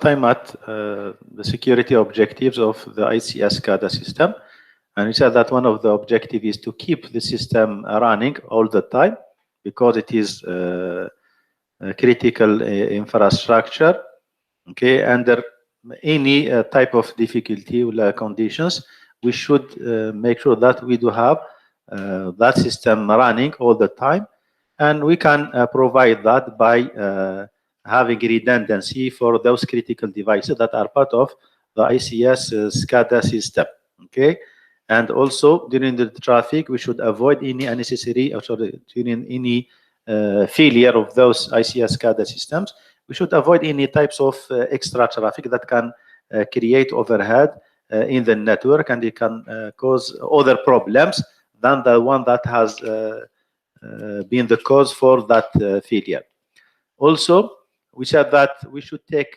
time at the security objectives of the ICS SCADA system, and we said that one of the objectives is to keep the system running all the time because it is critical infrastructure. Okay, under any type of difficulty or conditions, we should make sure that we do have that system running all the time, and we can provide that by having redundancy for those critical devices that are part of the ICS SCADA system. Okay, and also during the traffic, we should avoid any unnecessary, during any failure of those ICS SCADA systems, we should avoid any types of extra traffic that can create overhead in the network, and it can cause other problems than the one that has been the cause for that failure. Also, we said that we should take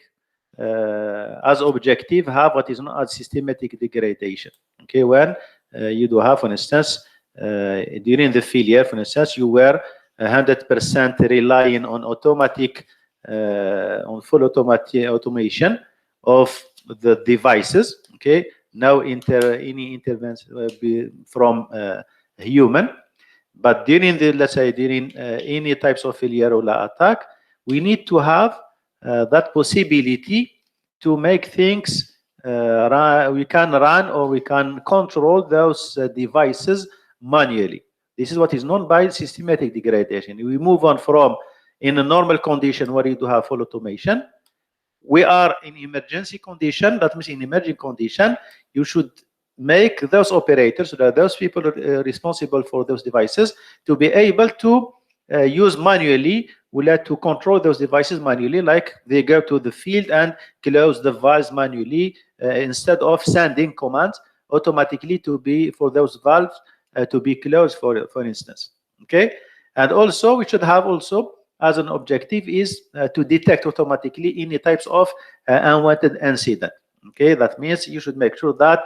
as objective have what is known as systematic degradation. Okay, when you do have, for instance, during the failure, for instance, you were 100% relying on automatic, on full automation of the devices. Okay, now any intervention from human, but during the, let's say, during any types of failure or attack, we need to have that possibility to make things we can run or we can control those devices manually. This is what is known by systematic degradation. We move on from, in a normal condition where you do have full automation, we are in emergency condition. That means in emerging condition, you should make those operators, those people responsible for those devices, to be able to use manually. We like to control those devices manually, like they go to the field and close the valves manually, instead of sending commands automatically to be for those valves to be closed, for instance. Okay, and also we should have also as an objective is to detect automatically any types of unwanted incident. Okay, that means you should make sure that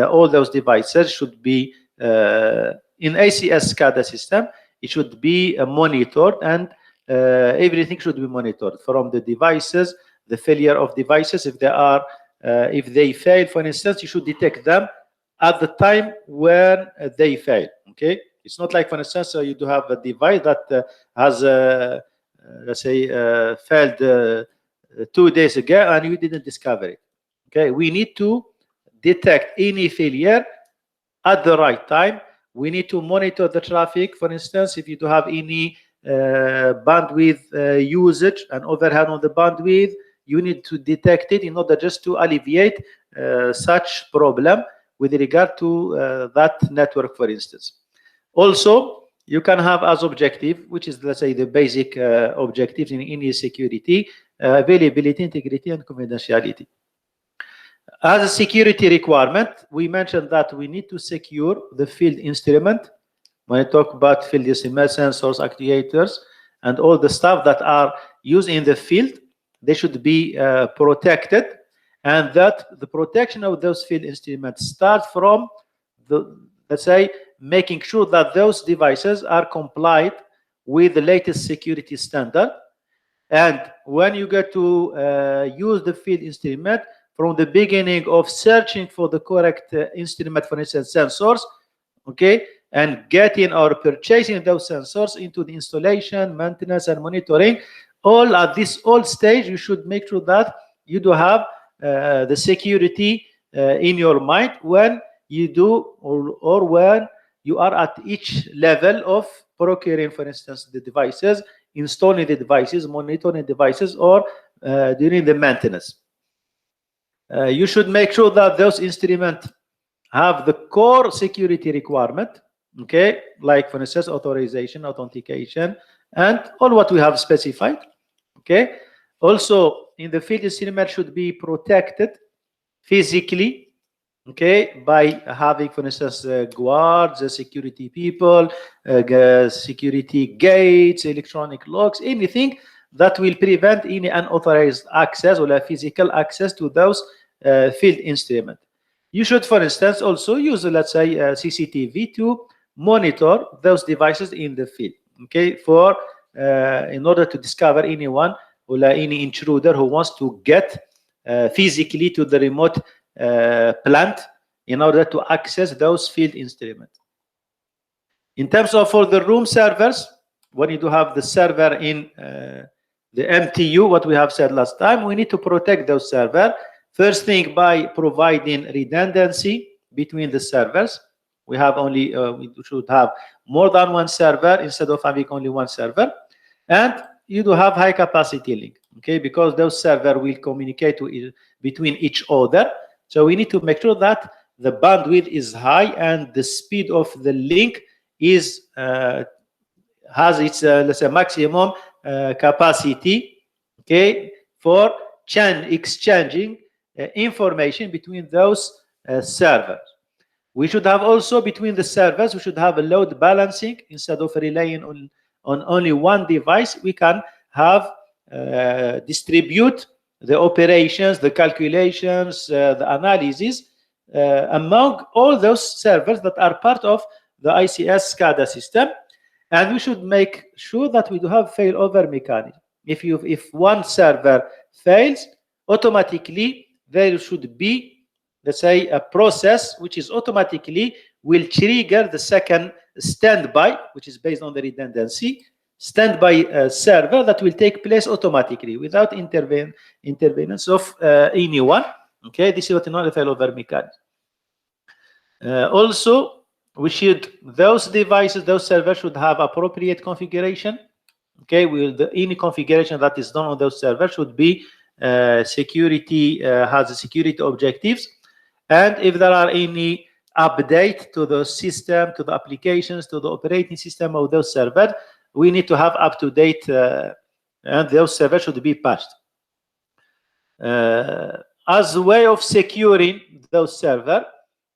all those devices should be in ICS SCADA system. It should be monitored, and everything should be monitored from the devices, the failure of devices. If they are, if they fail, for instance, you should detect them at the time when they fail. Okay, it's not like, for instance, you do have a device that has, let's say, failed 2 days ago and you didn't discover it. Okay, we need to detect any failure at the right time. We need to monitor the traffic. For instance, if you do have any bandwidth usage and overhead on the bandwidth, you need to detect it in order just to alleviate such problem with regard to that network, for instance. Also, you can have as objective, which is, let's say, the basic objectives in any security, availability, integrity, and confidentiality. As a security requirement, we mentioned that we need to secure the field instrument. When I talk about field instrument, sensors, actuators, and all the stuff that are used in the field, they should be protected, and that the protection of those field instruments start from the, let's say, making sure that those devices are compliant with the latest security standard. And when you get to use the field instrument, from the beginning of searching for the correct instrument, for instance, sensors, okay, and getting or purchasing those sensors into the installation, maintenance, and monitoring, all at this old stage, you should make sure that you do have the security in your mind when you do, or when you are at each level of procuring, for instance, the devices, installing the devices, monitoring devices, or during the maintenance. You should make sure that those instruments have the core security requirement, okay, like, for instance, authorization, authentication, and all what we have specified. Okay, also in the field, instrument should be protected physically, okay, by having, for instance, guards, security people, security gates, electronic locks, anything that will prevent any unauthorized access or physical access to those field instrument. You should, for instance, also use, let's say, CCTV to monitor those devices in the field, okay, for in order to discover anyone or any intruder who wants to get physically to the remote plant in order to access those field instruments. In terms of for the room servers, when you do have the server in the MTU, what we have said last time, we need to protect those servers. First thing, by providing redundancy between the servers. We have only, we should have more than one server instead of having only one server. And you do have high capacity link, okay, because those servers will communicate between each other. So we need to make sure that the bandwidth is high and the speed of the link is has its let's say maximum capacity, okay, for exchanging information between those servers. We should have also between the servers, we should have a load balancing. Instead of relying on only one device, we can have distribute the operations, the calculations, the analysis among all those servers that are part of the ICS SCADA system. And we should make sure that we do have failover mechanism. If one server fails, automatically there should be, let's say, a process which is automatically will trigger the second standby, which is based on the redundancy, standby server that will take place automatically without intervenence of anyone. Okay, this is what you know the failover mechanism. Also, we should, those devices, those servers should have appropriate configuration. Okay, any configuration that is done on those servers should be security, has security objectives. And if there are any update to the system, to the applications, to the operating system of those servers, we need to have up-to-date, and those servers should be patched. As a way of securing those servers,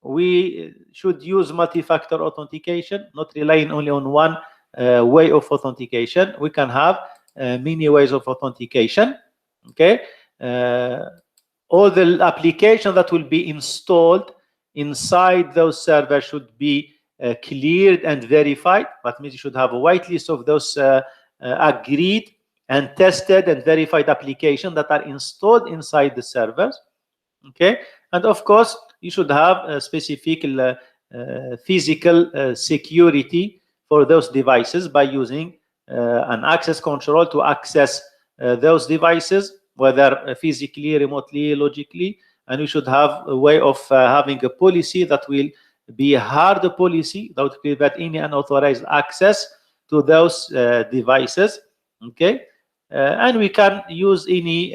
we should use multi-factor authentication, not relying only on one way of authentication. We can have many ways of authentication. Okay, all the applications that will be installed inside those servers should be cleared and verified. That means you should have a whitelist of those agreed and tested and verified applications that are installed inside the servers. Okay, and of course you should have a specific physical security for those devices by using an access control to access those devices, whether physically, remotely, logically. And we should have a way of having a policy that will be a hard policy that would prevent any unauthorized access to those devices. Okay, and we can use any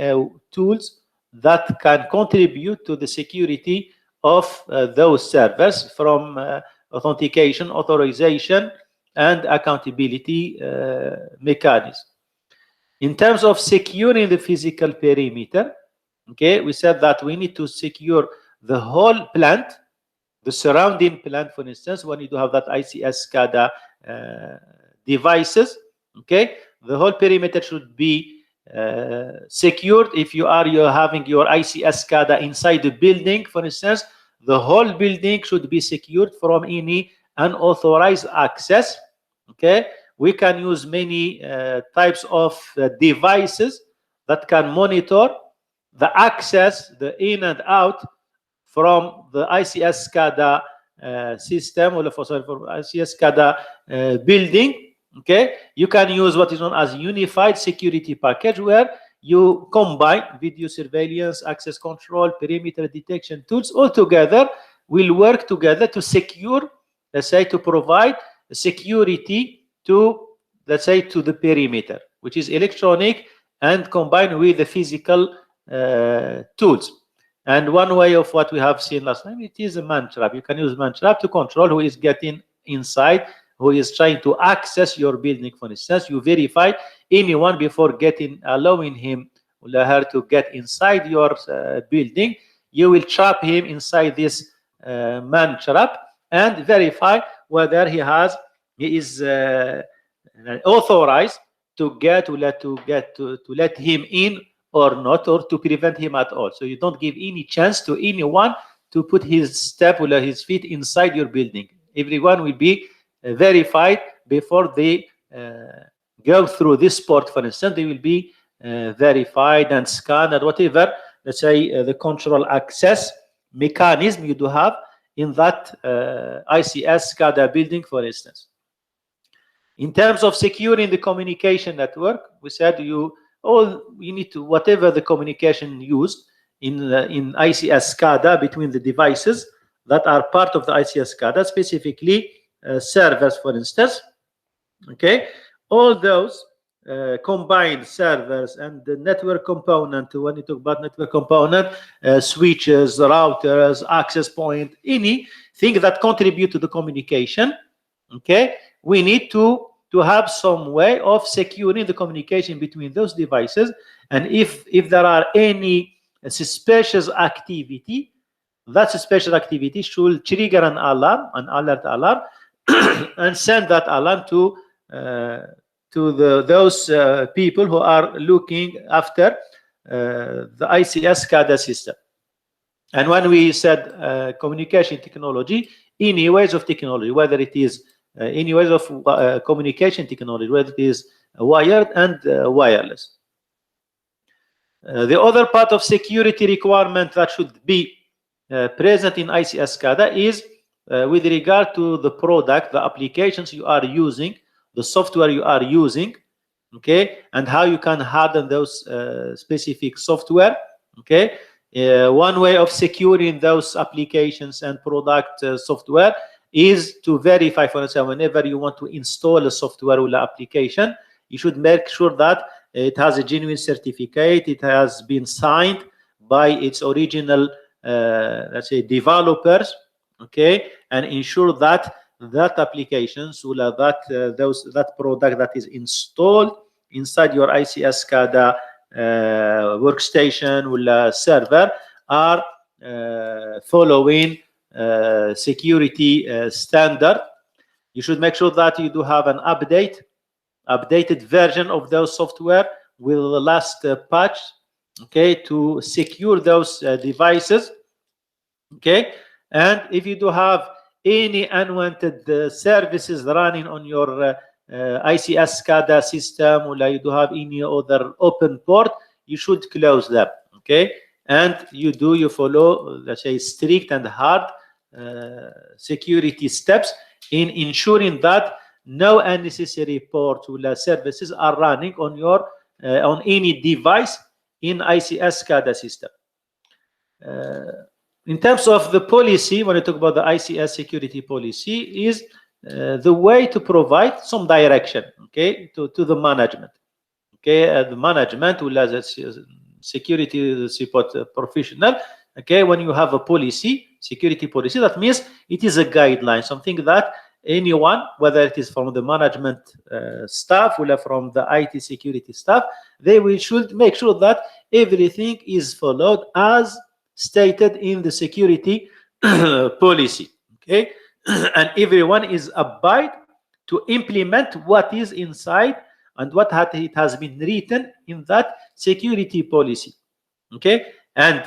tools that can contribute to the security of those servers, from authentication, authorization, and accountability mechanism. In terms of securing the physical perimeter, okay, we said that we need to secure the whole plant, the surrounding plant. For instance, when you do have that ICS SCADA devices, okay, the whole perimeter should be secured. If you're having your ICS SCADA inside the building, for instance, the whole building should be secured from any unauthorized access. Okay, we can use many types of devices that can monitor the access, the in and out from the ICS SCADA system, or for ICS SCADA building. Okay, you can use what is known as unified security package, where you combine video surveillance, access control, perimeter detection tools all together, will work together to secure, let's say, to provide security to, let's say, to the perimeter, which is electronic and combined with the physical tools. And one way of what we have seen last time, it is a man trap. You can use man trap to control who is getting inside, who is trying to access your building. For instance, you verify anyone before allowing him or her to get inside your building. You will trap him inside this man trap and verify whether he is authorized to let him in or not, or to prevent him at all. So you don't give any chance to anyone to put his step or his feet inside your building. Everyone will be verified before they go through this port. For instance, they will be verified and scanned and whatever let's say, the control access mechanism you do have in that ICS SCADA building, for instance. In terms of securing the communication network, we said you need to, whatever the communication used in ICS SCADA between the devices that are part of the ICS SCADA, specifically servers, for instance. Okay, all those combined servers and the network component. When you talk about network component, switches, routers, access point, anything that contribute to the communication. Okay, we need to have some way of securing the communication between those devices. And if there are any suspicious activity, that suspicious activity should trigger an alarm, an alert alarm, and send that alarm to those people who are looking after the ICS SCADA system. And when we said communication technology, any ways of technology, whether it is any ways of communication technology, whether it is wired and wireless. The other part of security requirement that should be present in ICS SCADA is with regard to the product, the applications you are using, the software you are using, okay, and how you can harden those specific software, okay. One way of securing those applications and product software is to verify, for instance, whenever you want to install a software or application, you should make sure that it has a genuine certificate, it has been signed by its original, let's say, developers, okay, and ensure that that applications or that product that is installed inside your ICS SCADA workstation or server are following security standard. You should make sure that you do have an updated version of those software with the last patch, okay, to secure those devices, okay. And if you do have any unwanted services running on your ICS SCADA system, or you do have any other open port, you should close them, okay. And you follow, let's say, strict and hard security steps in ensuring that no unnecessary ports or services are running on your on any device in ICS SCADA system. In terms of the policy, when I talk about the ICS security policy, is the way to provide some direction, okay, to the management, okay, the management will as a security support professional, okay. When you have a policy, security policy, that means it is a guideline, something that anyone, whether it is from the management staff or from the IT security staff, they should make sure that everything is followed as stated in the security policy, okay. And everyone is abide to implement what is inside and what it has been written in that security policy, okay. And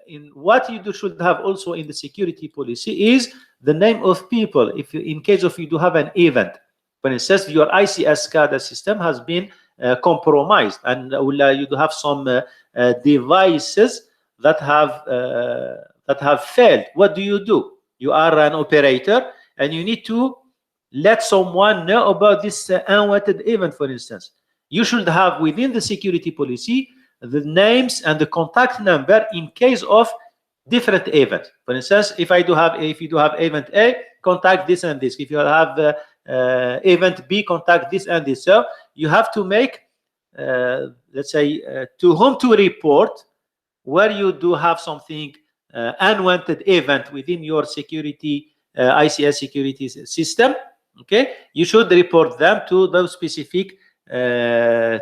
in what you should have also in the security policy is the name of people. If you, in case of you do have an event, for instance, your ICS SCADA system has been compromised, and you do have some devices that have failed. What do? You are an operator, and you need to let someone know about this unwanted event, for instance. You should have within the security policy the names and the contact number in case of different events. For instance, if you do have event A, contact this and this. If you have event B, contact this and this. So you have to make, let's say, to whom to report where you do have something unwanted event within your security ICS security system. Okay, you should report them to those specific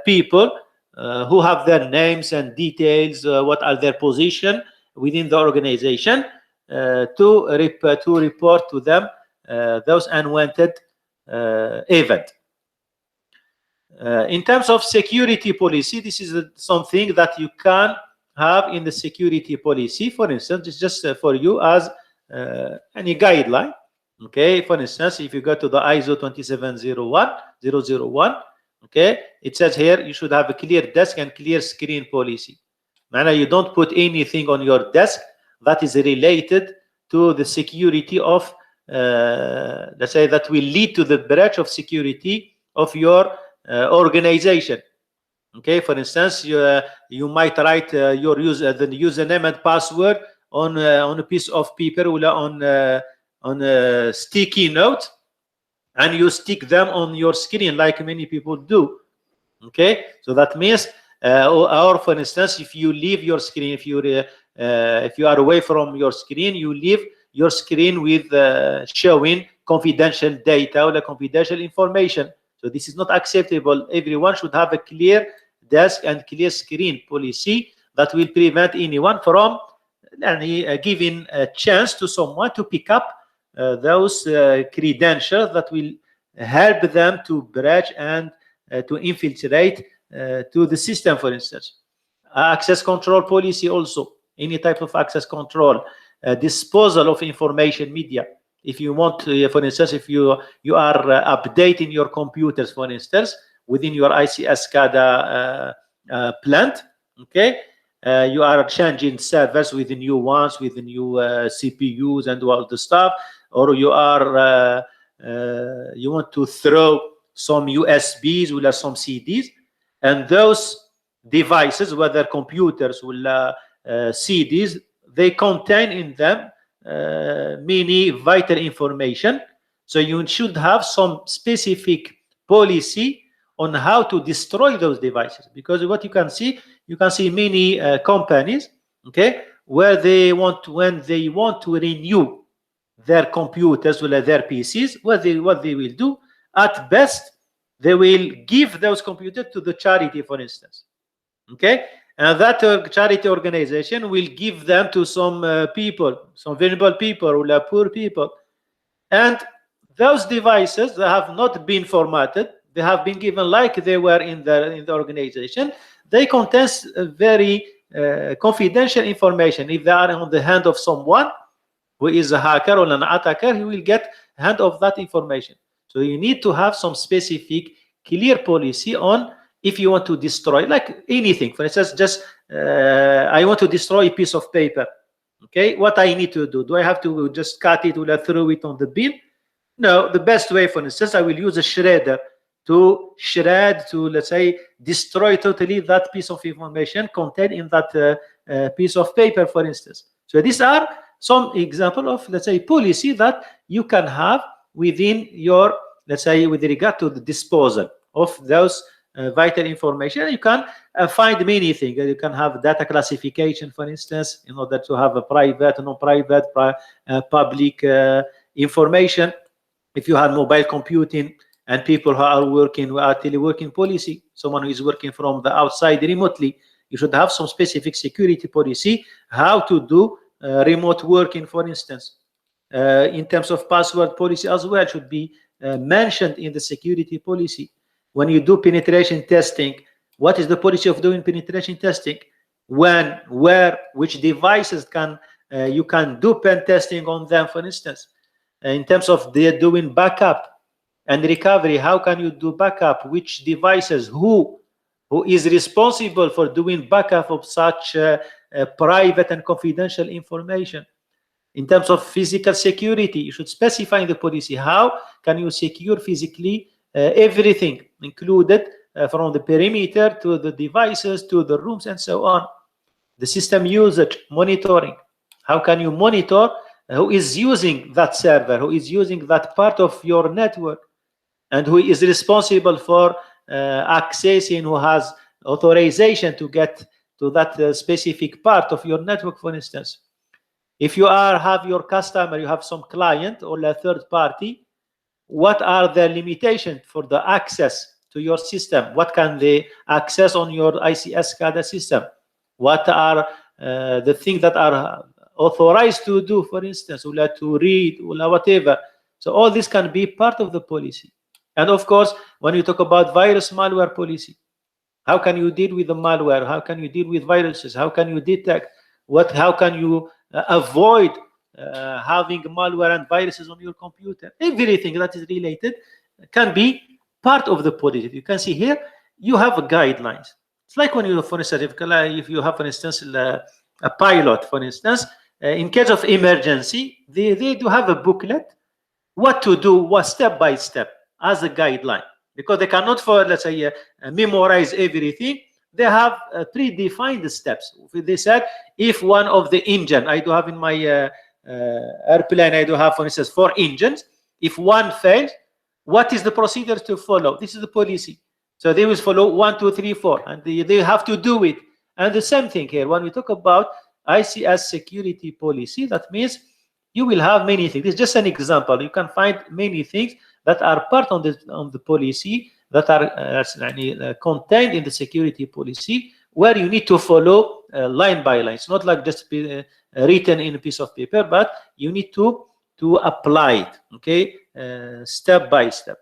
people who have their names and details, what are their position within the organization, to report to them those unwanted event. In terms of security policy, this is something that you can have in the security policy. For instance, it's just for you as any guideline. Okay, for instance, if you go to the ISO 27001, okay, it says here you should have a clear desk and clear screen policy. You don't put anything on your desk that is related to the security of, let's say, that will lead to the breach of security of your organization. Okay, for instance, you might write the username and password on a piece of paper or on a sticky note, and you stick them on your screen like many people do. Okay, so that means, or for instance, if you leave your screen, if you are away from your screen, you leave your screen with showing confidential data or confidential information. So this is not acceptable. Everyone should have a clear desk and clear screen policy that will prevent anyone from giving a chance to someone to pick up those credentials that will help them to breach and to infiltrate to the system, for instance. Access control policy also, any type of access control, disposal of information media. If you want to, for instance, if you are updating your computers, for instance, within your ICS SCADA plant, okay, you are changing servers with the new ones, with the new CPUs and all the stuff, or you are you want to throw some USBs or some CDs, and those devices, whether computers or CDs, they contain in them many vital information. So you should have some specific policy on how to destroy those devices, because what you can see many companies, okay, where when they want to renew their computers or their PCs, what they will do, at best, they will give those computers to the charity, for instance. Okay, and that charity organization will give them to some people, some vulnerable people or poor people, and those devices that have not been formatted, they have been given like they were in the organization. They contain very confidential information. If they are on the hand of someone who is a hacker or an attacker, he will get hand of that information. So you need to have some specific, clear policy on if you want to destroy, like anything. For instance, just I want to destroy a piece of paper. Okay, what I need to do? Do I have to just cut it or throw it on the bin? No, the best way, for instance, I will use a shredder to shred, to, let's say, destroy totally that piece of information contained in that piece of paper, for instance. So these are some example of, let's say, policy that you can have within your, let's say, with regard to the disposal of those vital information. You can find many things. You can have data classification, for instance, in order to have a private, non-private, public information. If you have mobile computing and people who are working with teleworking policy, someone who is working from the outside remotely, you should have some specific security policy, how to do remote working, for instance. In terms of password policy as well, should be mentioned in the security policy. When you do penetration testing, what is the policy of doing penetration testing? When, where, which devices can you can do pen testing on them, for instance. In terms of doing backup and recovery, how can you do backup? Which devices? Who is responsible for doing backup of such private and confidential information? In terms of physical security, you should specify in the policy how can you secure physically everything, included from the perimeter to the devices to the rooms and so on. The system usage monitoring. How can you monitor who is using that server, who is using that part of your network, and who is responsible for accessing, who has authorization to get to that specific part of your network, for instance. If you have your customer, you have some client or a third party, what are the limitations for the access to your system? What can they access on your ICS SCADA system? What are the things that are authorized to do, for instance, or to read, or whatever? So all this can be part of the policy. And of course, when you talk about virus malware policy, how can you deal with the malware? How can you deal with viruses? How can you detect? How can you avoid having malware and viruses on your computer? Everything that is related can be part of the policy. You can see here, you have guidelines. It's like when you, for instance, if you have, for instance, a pilot, for instance, in case of emergency, they do have a booklet, what to do, what step by step as a guideline, because they cannot, for let's say, memorize everything. They have predefined steps. They said, if one of the engine, I do have in my airplane, I do have, for instance, 4 engines. If one fails, what is the procedure to follow? This is the policy. So they will follow 1, 2, 3, 4, and they have to do it. And the same thing here, when we talk about ICS security policy, that means you will have many things. It's just an example. You can find many things that are part of the policy, that are contained in the security policy, where you need to follow line by line. It's not like just written in a piece of paper, but you need to apply it, okay, step by step.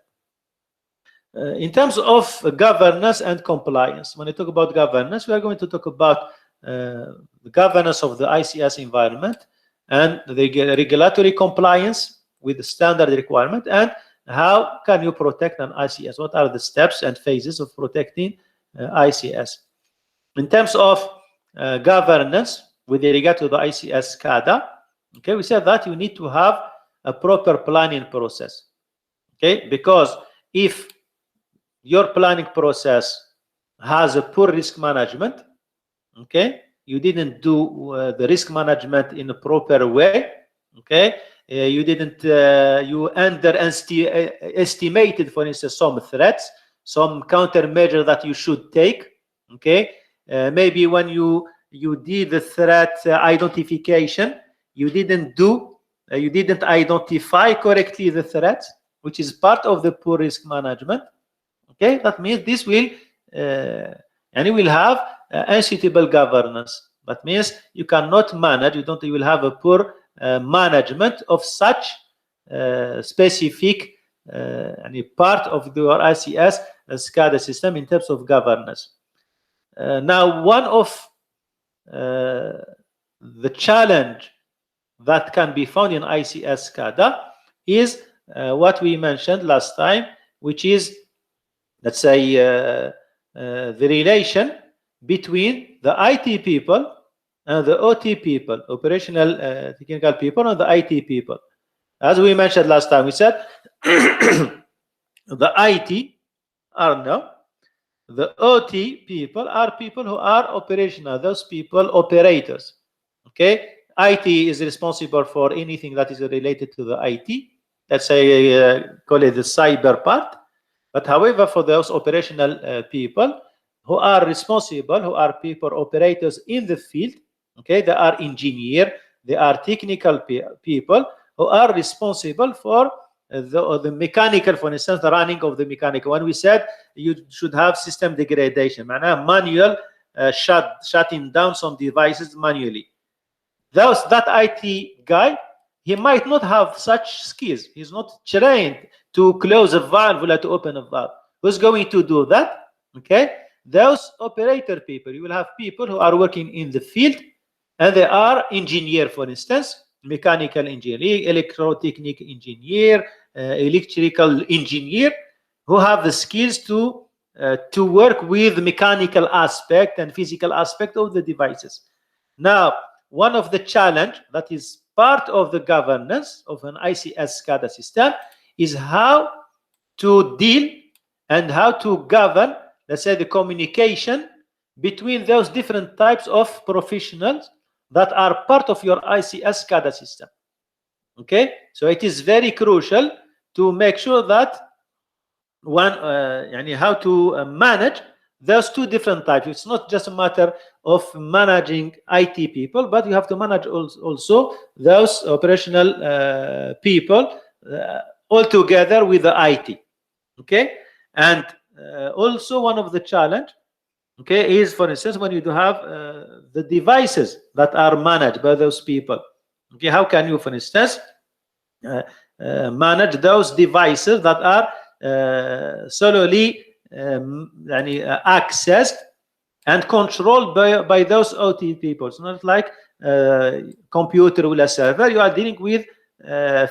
In terms of governance and compliance, when I talk about governance, we are going to talk about the governance of the ICS environment and the regulatory compliance with the standard requirement, and how can you protect an ICS? What are the steps and phases of protecting ICS? In terms of governance with regard to the ICS SCADA, okay, we said that you need to have a proper planning process, okay, because if your planning process has a poor risk management, okay, you didn't do the risk management in a proper way, okay, you didn't you underestimated, for instance, some threats, some countermeasure that you should take, okay, maybe when you did the threat identification, you didn't identify correctly the threats, which is part of the poor risk management. Okay, that means this will and you will have unsuitable governance. That means you cannot manage. You will have a poor management of such specific part of your ICS SCADA system in terms of governance. Now, one of the challenge that can be found in ICS SCADA is what we mentioned last time, which is, let's say, the relation between the IT people and the OT people, operational technical people, and the IT people. As we mentioned last time, we said the IT are now, the OT people are people who are operational, those people, operators. Okay, IT is responsible for anything that is related to the IT. Let's say, call it the cyber part. But however, for those operational people who are responsible, who are people, operators in the field, okay, they are engineer, they are technical people who are responsible for the mechanical, for instance, the running of the mechanical. When we said you should have system degradation, manual shutting down some devices manually. That IT guy, he might not have such skills. He's not trained to close a valve or to open a valve. Who's going to do that? Okay, those operator people. You will have people who are working in the field, and they are engineer, for instance, mechanical engineer, electrotechnic engineer, electrical engineer, who have the skills to work with the mechanical aspect and physical aspect of the devices. Now, one of the challenge that is part of the governance of an ICS SCADA system is how to deal and how to govern, let's say, the communication between those different types of professionals that are part of your ICS SCADA system. Okay, so it is very crucial to make sure that how to manage those two different types. It's not just a matter of managing IT people, but you have to manage also those operational people all together with the IT. Okay, and also one of the challenge, okay, is, for instance, when you do have the devices that are managed by those people. Okay, how can you, for instance, manage those devices that are solely accessed and controlled by those OT people? It's not like computer or a server. You are dealing with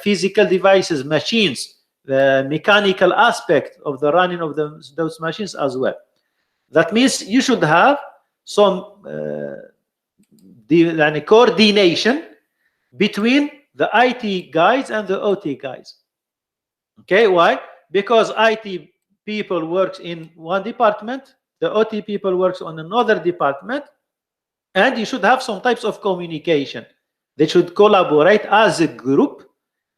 physical devices, machines, the mechanical aspect of the running of those machines as well. That means you should have some coordination between the IT guys and the OT guys. Okay, why? Because IT people works in one department, the OT people works on another department, and you should have some types of communication. They should collaborate as a group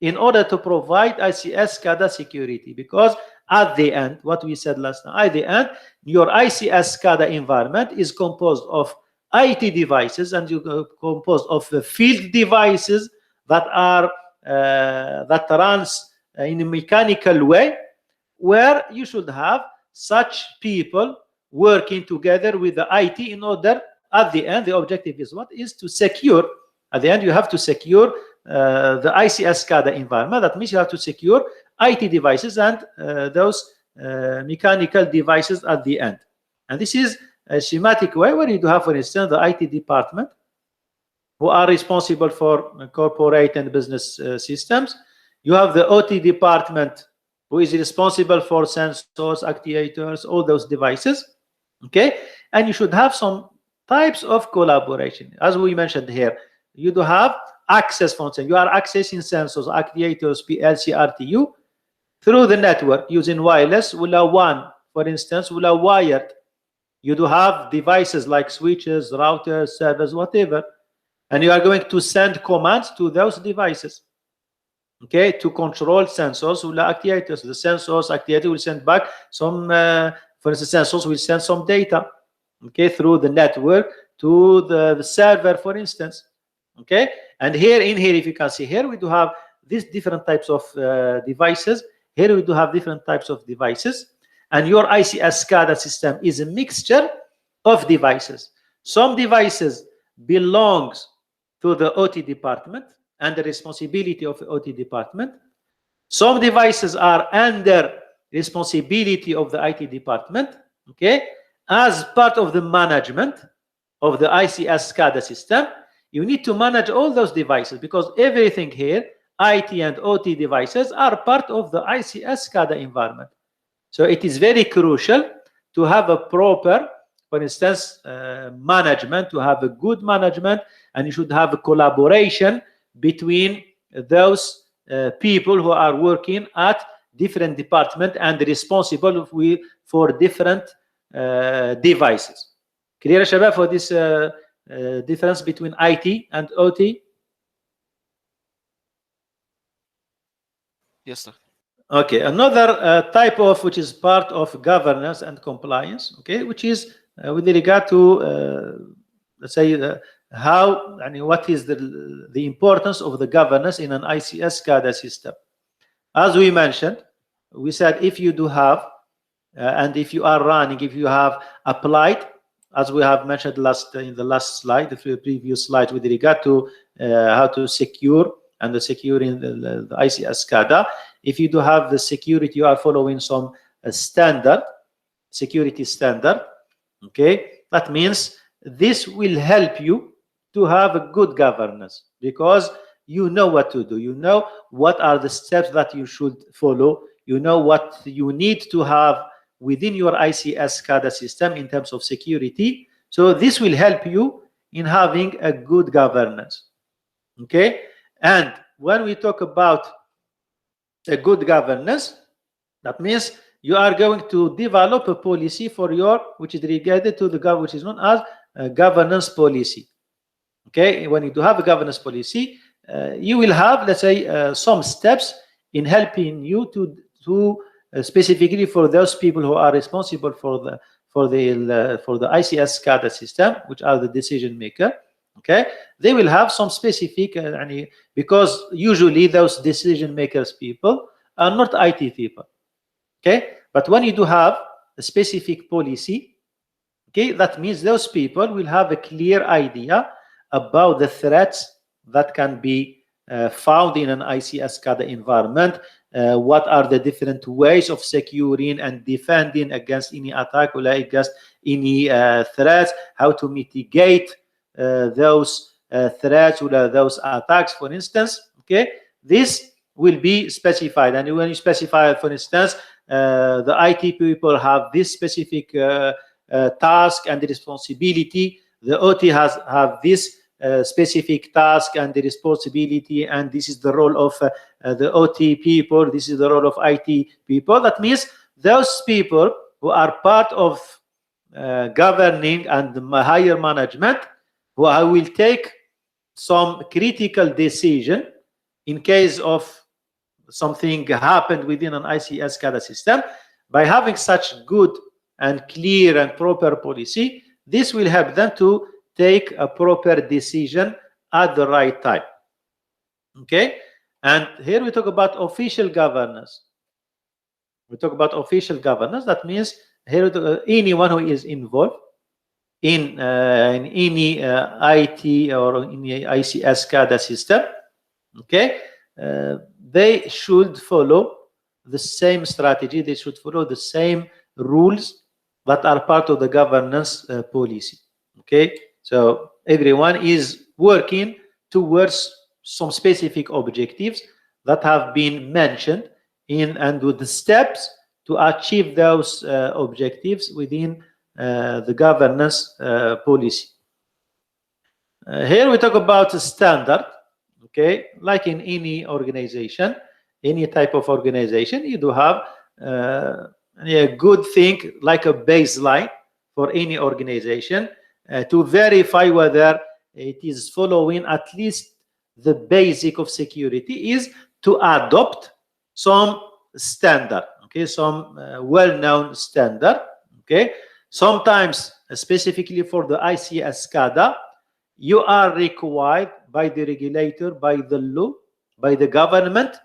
in order to provide ICS SCADA security, because at the end, what we said last time, at the end, your ICS SCADA environment is composed of IT devices, and you composed of the field devices that are that runs in a mechanical way, where you should have such people working together with the IT in order, at the end, the objective is what? Is to secure, at the end, you have to secure the ICS SCADA environment. That means you have to secure IT devices and those mechanical devices at the end. And this is a schematic way where you do have, for instance, the IT department, who are responsible for corporate and business systems. You have the OT department, who is responsible for sensors, actuators, all those devices. Okay, and you should have some types of collaboration. As we mentioned here, you do have access function. You are accessing sensors, actuators, PLC, RTU through the network using wireless, WAN, for instance, wired. You do have devices like switches, routers, servers, whatever, and you are going to send commands to those devices, okay, to control sensors, actuators. The sensors, actuators will send back some, for instance, sensors will send some data, okay, through the network to the server, for instance. Okay, and here, if you can see here, we do have these different types of devices. Here we do have different types of devices, and your ICS SCADA system is a mixture of devices. Some devices belongs to the OT department and the responsibility of the OT department. Some devices are under responsibility of the IT department, okay, as part of the management of the ICS SCADA system. You need to manage all those devices, because everything here, IT and OT devices, are part of the ICS SCADA environment. So it is very crucial to have a proper, for instance, management, to have a good management, and you should have a collaboration between those people who are working at different departments and responsible for different devices. Clear, Shabab, for this difference between IT and OT? Yes, sir. Okay, another type of, which is part of governance and compliance, okay, which is with regard to, let's say, how, I mean, what is the importance of the governance in an ICS SCADA system. As we mentioned, we said if you do have, and if you are running, if you have applied, as we have mentioned in the last slide, the previous slide, with regard to how to secure and the securing the ICS SCADA. If you do have the security, you are following some standard, security standard, okay? That means this will help you to have a good governance, because you know what to do. You know what are the steps that you should follow. You know what you need to have within your ICS SCADA system in terms of security. So this will help you in having a good governance, okay? And when we talk about a good governance, that means you are going to develop a policy for your, which is regarded to the which is known as a governance policy. Okay, when you do have a governance policy, you will have, let's say, some steps in helping you to specifically for those people who are responsible for the ICS SCADA system, which are the decision maker. Okay, they will have some specific, because usually those decision makers people are not IT people. Okay, but when you do have a specific policy, okay, that means those people will have a clear idea about the threats that can be found in an ICS SCADA environment. What are the different ways of securing and defending against any attack or against any threats? How to mitigate those threats or those attacks, for instance. Okay, this will be specified, and when you specify, for instance, the IT people have this specific task and responsibility. The OT have this specific task and the responsibility, and this is the role of the OT people, this is the role of IT people. That means those people who are part of governing and higher management, who will take some critical decision in case of something happened within an ICS SCADA system. By having such good and clear and proper policy, this will help them to take a proper decision at the right time. Okay, and here we talk about official governance. We talk about official governance. That means here anyone who is involved in any IT or in the ICS SCADA system, okay, they should follow the same strategy. They should follow the same rules that are part of the governance policy. Okay, so everyone is working towards some specific objectives that have been mentioned in and with the steps to achieve those objectives within the governance policy. Here we talk about a standard. Okay, like in any organization, any type of organization, you do have a good thing like a baseline for any organization to verify whether it is following at least the basic of security, is to adopt some standard, okay, some well-known standard. Okay, sometimes specifically for the ICS SCADA, you are required by the regulator, by the law, by the government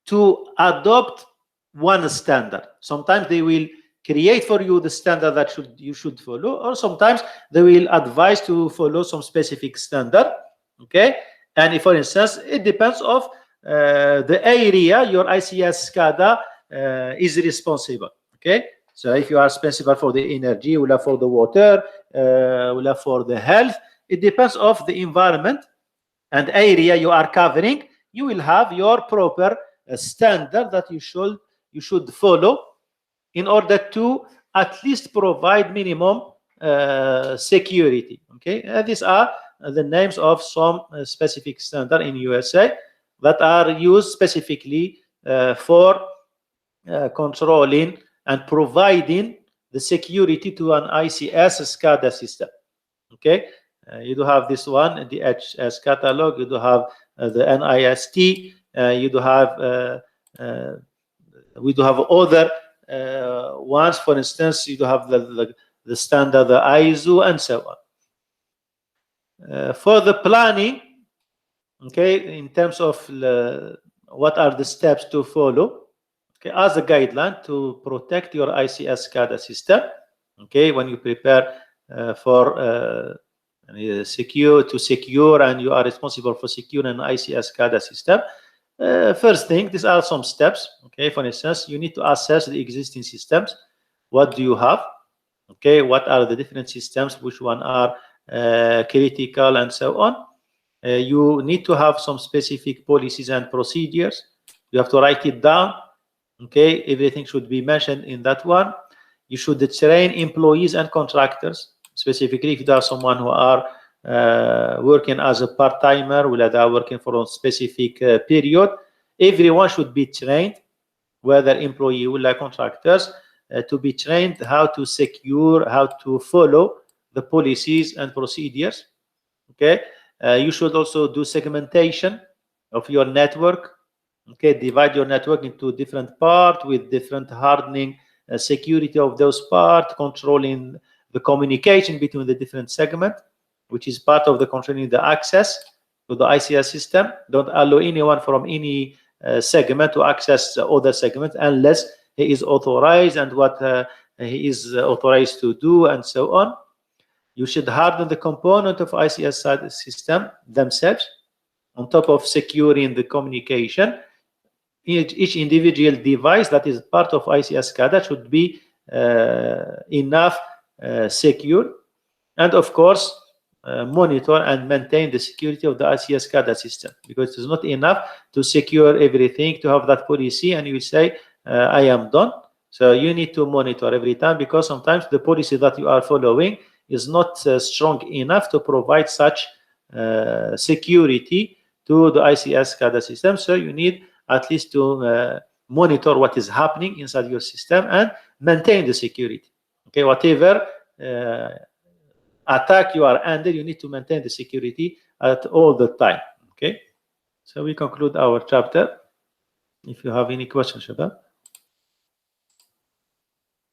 to adopt one standard. Sometimes they will create for you the standard that you should follow, or sometimes they will advise to follow some specific standard. Okay, and if, for instance, it depends of the area your ICS SCADA is responsible. Okay, so if you are responsible for the energy, or for the water, or for the health, it depends of the environment and area you are covering. You will have your proper standard that you should follow in order to at least provide minimum security. Okay, these are the names of some specific standard in USA that are used specifically for controlling and providing the security to an ICS SCADA system. Okay, you do have this one, the HS catalog. You do have the NIST. You do have we do have other ones. For instance, you do have the standard, the ISO, and so on. For the planning, okay, in terms of what are the steps to follow, okay, as a guideline to protect your ICS SCADA system. Okay, when you prepare for secure and you are responsible for securing an ICS SCADA system, first thing, these are some steps. Okay, for instance, you need to assess the existing systems. What do you have? Okay, what are the different systems, which one are critical, and so on. You need to have some specific policies and procedures. You have to write it down. Okay, everything should be mentioned in that one. You should train employees and contractors. Specifically, if there are someone who are working as a part-timer, or they are working for a specific period, everyone should be trained, whether employee or contractors, to be trained how to secure, how to follow the policies and procedures. Okay, you should also do segmentation of your network. Okay, divide your network into different parts with different hardening security of those parts, controlling the communication between the different segments, which is part of the controlling the access to the ICS system. Don't allow anyone from any segment to access the other segment unless he is authorized and what he is authorized to do, and so on. You should harden the component of ICS system themselves on top of securing the communication. Each individual device that is part of ICS SCADA should be enough secure, and of course monitor and maintain the security of the ICS SCADA system, because it is not enough to secure everything, to have that policy and you will say I am done. So you need to monitor every time, because sometimes the policy that you are following is not strong enough to provide such security to the ICS SCADA system. So you need at least to monitor what is happening inside your system and maintain the security. Okay, whatever attack you are under, you need to maintain the security at all the time. Okay, so we conclude our chapter. If you have any questions, Shabab.